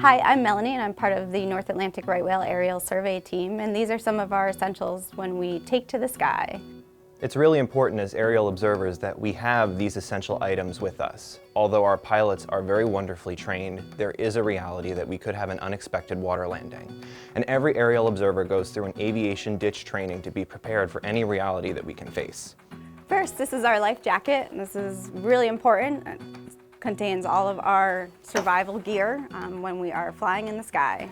Hi, I'm Melanie and I'm part of the North Atlantic Right Whale Aerial Survey Team, and these are some of our essentials when we take to the sky. It's really important as aerial observers that we have these essential items with us. Although our pilots are very wonderfully trained, there is a reality that we could have an unexpected water landing. And every aerial observer goes through an aviation ditch training to be prepared for any reality that we can face. First, this is our life jacket, and this is really important. It contains all of our survival gear when we are flying in the sky.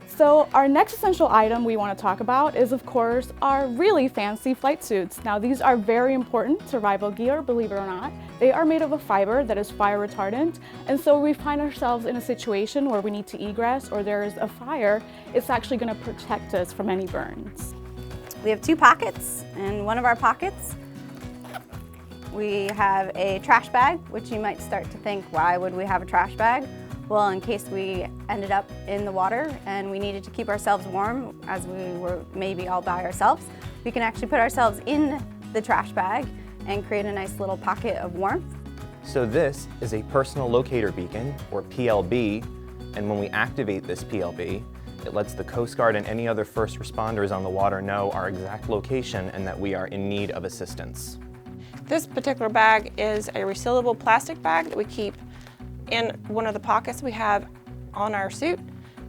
So our next essential item we want to talk about is, of course, our really fancy flight suits. Now, these are very important survival gear, believe it or not. They are made of a fiber that is fire retardant, and so we find ourselves in a situation where we need to egress or there is a fire, it's actually going to protect us from any burns. We have two pockets. In one of our pockets, we have a trash bag, which you might start to think, why would we have a trash bag? Well, in case we ended up in the water and we needed to keep ourselves warm, as we were maybe all by ourselves, we can actually put ourselves in the trash bag and create a nice little pocket of warmth. So this is a personal locator beacon, or PLB, and when we activate this PLB, it lets the Coast Guard and any other first responders on the water know our exact location and that we are in need of assistance. This particular bag is a resealable plastic bag that we keep in one of the pockets we have on our suit.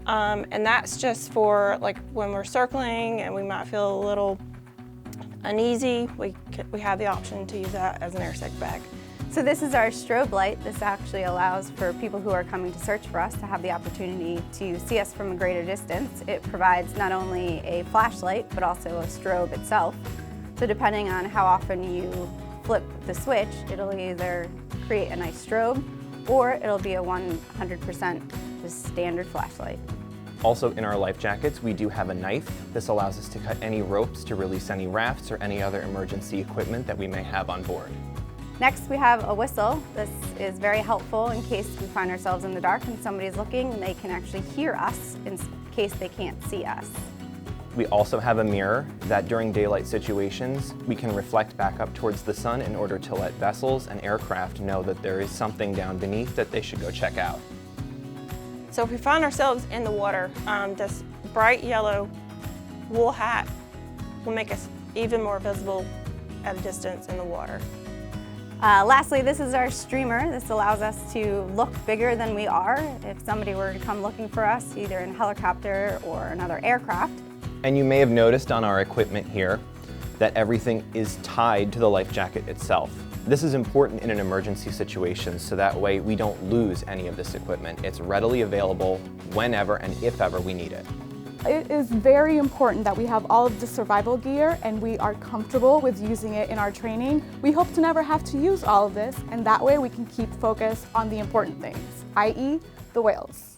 And that's just for like when we're circling and we might feel a little uneasy, we have the option to use that as an air-sec bag. So this is our strobe light. This actually allows for people who are coming to search for us to have the opportunity to see us from a greater distance. It provides not only a flashlight, but also a strobe itself. So depending on how often you flip the switch, it'll either create a nice strobe or it'll be a 100% just standard flashlight. Also in our life jackets, we do have a knife. This allows us to cut any ropes to release any rafts or any other emergency equipment that we may have on board. Next, we have a whistle. This is very helpful in case we find ourselves in the dark and somebody's looking and they can actually hear us in case they can't see us. We also have a mirror that during daylight situations, we can reflect back up towards the sun in order to let vessels and aircraft know that there is something down beneath that they should go check out. So if we find ourselves in the water, this bright yellow wool hat will make us even more visible at a distance in the water. Lastly, this is our streamer. This allows us to look bigger than we are if somebody were to come looking for us, either in a helicopter or another aircraft. And you may have noticed on our equipment here that everything is tied to the life jacket itself. This is important in an emergency situation so that way we don't lose any of this equipment. It's readily available whenever and if ever we need it. It is very important that we have all of the survival gear and we are comfortable with using it in our training. We hope to never have to use all of this, and that way we can keep focused on the important things, i.e. the whales.